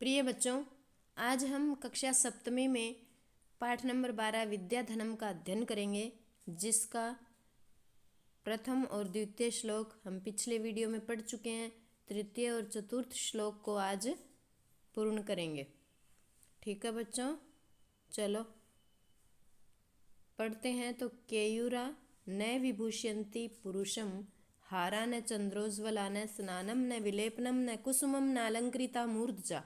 प्रिय बच्चों, आज हम कक्षा सप्तमी में पाठ नंबर 12 विद्याधनम का अध्ययन करेंगे, जिसका प्रथम और द्वितीय श्लोक हम पिछले वीडियो में पढ़ चुके हैं। तृतीय और चतुर्थ श्लोक को आज पूर्ण करेंगे। ठीक है बच्चों, चलो पढ़ते हैं। तो केयूरा न विभूषयन्ति पुरुषम, हारा न चंद्रोज्ज्वला न स्नानम न विलेपनम न कुसुमम नालंकृता मूर्धजा,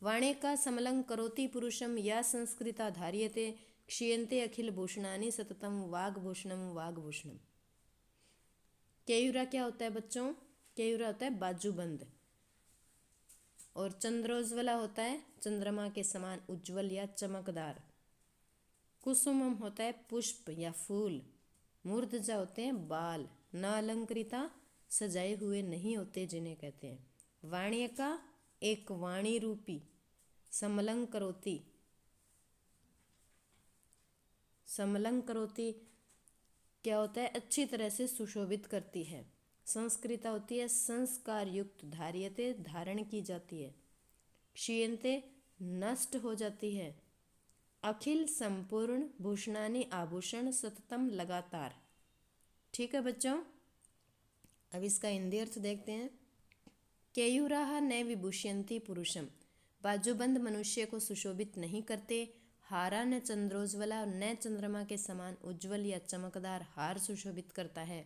वाणे का समलं करोति पुरुषम या संस्कृता धार्यते, क्षीयन्ते अखिल भूषणानि सततम वाग्भूषणम वाग्भूषणम। केयूरा क्या होता है बच्चों? केयूरा होता है बाजूबंद, और चंद्रोज्ज्वला होता है चंद्रमा के समान उज्ज्वल या चमकदार। कुसुमम होता है पुष्प या फूल। मूर्धजा होते हैं बाल। न अलंकृता सजाए हुए नहीं होते, जिन्हें कहते हैं। वाण्य का एक वाणी रूपी। समलं करोति, समलं करोति क्या होता है? अच्छी तरह से सुशोभित करती है। संस्कृता होती है संस्कार युक्त। धार्यते धारण की जाती है। क्षीयन्ते नष्ट हो जाती है। अखिल संपूर्ण भूषणानि आभूषण सततम लगातार। ठीक है बच्चों, अब इसका हिंदी अर्थ देखते हैं। केयूराः न विभूषयन्ति पुरुषम, बाजूबंद मनुष्य को सुशोभित नहीं करते। हारा न चंद्रोज्ज्वला, न चंद्रमा के समान उज्ज्वल या चमकदार हार सुशोभित करता है।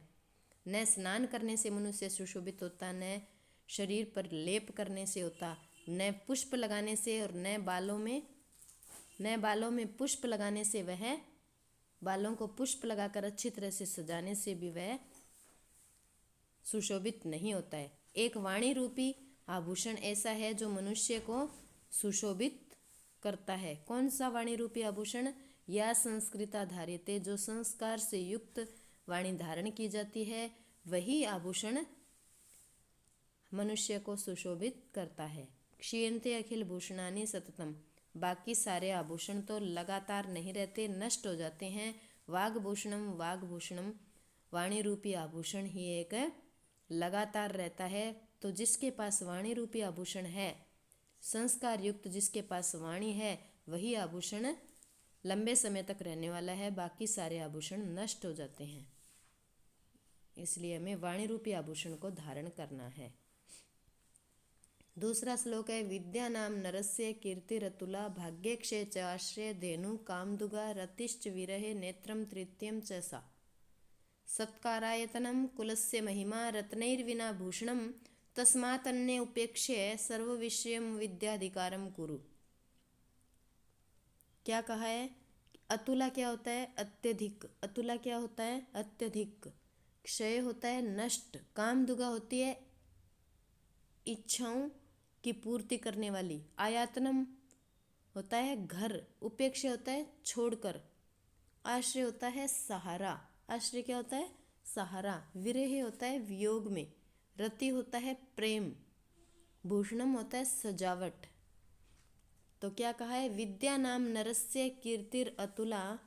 न स्नान करने से मनुष्य सुशोभित होता, न शरीर पर लेप करने से होता, न पुष्प लगाने से, और न बालों में पुष्प लगाने से, वह बालों को पुष्प लगाकर अच्छी तरह से सजाने से भी वह सुशोभित नहीं होता है। एक वाणी रूपी आभूषण ऐसा है जो मनुष्य को सुशोभित करता है। कौन सा वाणी रूपी आभूषण? या संस्कृता धार्यते, जो संस्कार से युक्त वाणी धारण की जाती है, वही आभूषण मनुष्य को सुशोभित करता है। क्षीयन्ते अखिल भूषणानि सततम, बाकी सारे आभूषण तो लगातार नहीं रहते, नष्ट हो जाते हैं। वाग्भूषणम वाग्भूषणम, वाणी रूपी आभूषण ही एक लगातार रहता है। तो जिसके पास वाणी रूपी आभूषण है, संस्कार युक्त जिसके पास वाणी है, वही आभूषण लंबे समय तक रहने वाला है। बाकी सारे आभूषण नष्ट हो जाते हैं, इसलिए हमें वाणी रूपी आभूषण को धारण करना है। दूसरा श्लोक है विद्या नाम नरस्य कीर्तिरतुला, भाग्यक्षय च आश्रय धेनु कामदुगा, रतिश्च विरहे नेत्रम तृतीयम च सा, सत्कारायतनम कुलस्य महिमा, रत्नैर्विना भूषणम, तस्मात्तन्ने उपेक्ष्य सर्वविषयम विद्याधिकारम कुरु। क्या कहा है? अतुला क्या होता है? अत्यधिक। अतुला क्या होता है? अत्यधिक। क्षय होता है नष्ट। कामदुगा होती है इच्छाओं की पूर्ति करने वाली। आयातनम होता है घर। उपेक्ष होता है छोड़कर। आश्रय होता है सहारा। आश्रय क्या होता है? सहारा। विरह होता है वियोग में। रति होता है प्रेम। भूषणम होता है सजावट। तो क्या कहा है? विद्या नाम नरस्य कीर्तिर अतुला,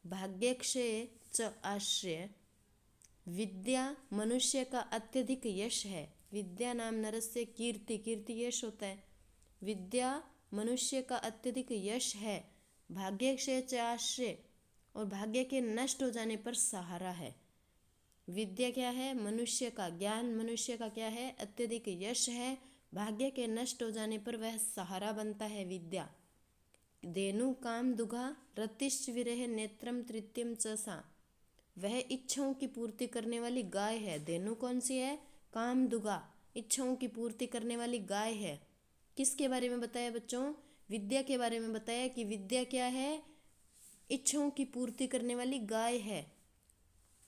भाग्यक्षय च आश्रय। विद्या मनुष्य का अत्यधिक यश है। विद्या नाम नरस्य कीर्ति, कीर्ति यश होता है। विद्या मनुष्य का अत्यधिक यश है। भाग्यक्षय च आश्रय, और भाग्य के नष्ट हो जाने पर सहारा है। विद्या क्या है? मनुष्य का ज्ञान, मनुष्य का क्या है? अत्यधिक यश है। भाग्य के नष्ट हो जाने पर वह सहारा बनता है विद्या। धेनु काम दुगा, रतिश्च विरह नेत्रम तृतीयम च सा, वह इच्छाओं की पूर्ति करने वाली गाय है। धेनु कौन सी है? काम दुगा, इच्छाओं की पूर्ति करने वाली गाय है। किसके बारे में बताया बच्चों? विद्या के बारे में बताया कि विद्या क्या है? इच्छाओं की पूर्ति करने वाली गाय है।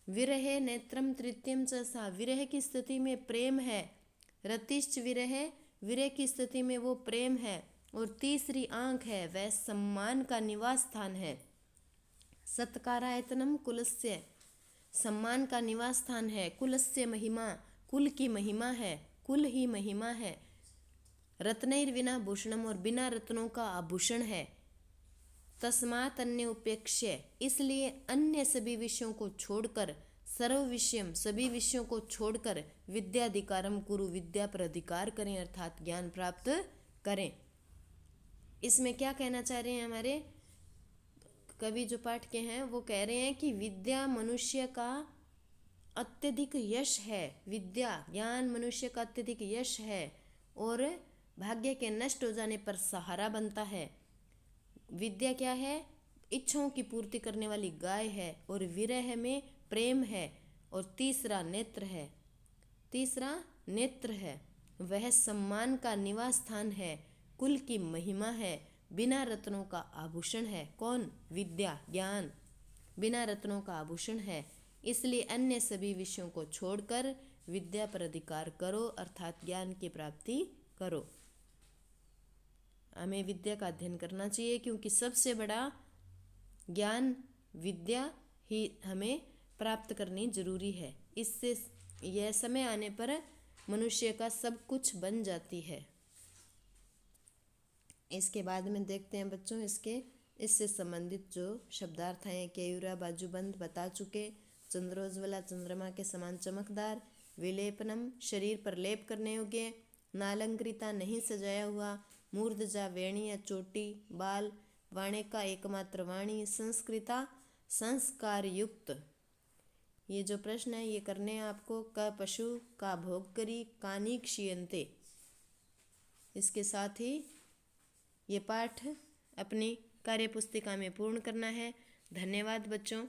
विरह नेत्रम तृतीयम च सा, विरह की स्थिति में प्रेम है। रतिश्च विरह, विरह की स्थिति में वो प्रेम है। और तीसरी आंख है, वह सम्मान का निवास स्थान है। सत्कारायतनम कुलस्य, सम्मान का निवास स्थान है। कुलस्य महिमा, कुल की महिमा है। कुल ही महिमा है। रत्नैर्विना भूषणम, और बिना रत्नों का आभूषण है। तस्मात् अन्य उपेक्ष्य, इसलिए अन्य सभी विषयों को छोड़कर, सर्व विषयम सभी विषयों को छोड़कर, विद्याधिकारम कुरु, विद्या पर अधिकार करें, अर्थात ज्ञान प्राप्त करें। इसमें क्या कहना चाह रहे हैं हमारे कवि जो पाठ के हैं, वो कह रहे हैं कि विद्या मनुष्य का अत्यधिक यश है। विद्या ज्ञान मनुष्य का अत्यधिक यश है और भाग्य के नष्ट हो जाने पर सहारा बनता है। विद्या क्या है? इच्छाओं की पूर्ति करने वाली गाय है। और विरह में प्रेम है। और तीसरा नेत्र है। तीसरा नेत्र है। वह सम्मान का निवास स्थान है, कुल की महिमा है, बिना रत्नों का आभूषण है। कौन? विद्या, ज्ञान बिना रत्नों का आभूषण है। इसलिए अन्य सभी विषयों को छोड़कर विद्या पर अधिकार करो, अर्थात ज्ञान की प्राप्ति करो। हमें विद्या का अध्ययन करना चाहिए, क्योंकि सबसे बड़ा ज्ञान विद्या ही हमें प्राप्त करनी जरूरी है। इससे यह समय आने पर मनुष्य का सब कुछ बन जाती है। इसके बाद में देखते हैं बच्चों इससे संबंधित जो शब्दार्थ हैं। केयूरा बाजूबंद बता चुके। चंद्रोज्ज्वला चंद्रमा के समान चमकदार। विलेपनम शरीर पर लेप करने योग्य। नालंकृता नहीं सजाया हुआ। मूर्धजा वेणी या चोटी। बाल वाणे का एकमात्र वाणी। संस्कृता संस्कार युक्त। ये जो प्रश्न है ये करने हैं आपको। क पशु का भोग करी। कानी क्षीयन्ते। इसके साथ ही ये पाठ अपनी कार्यपुस्तिका में पूर्ण करना है। धन्यवाद बच्चों।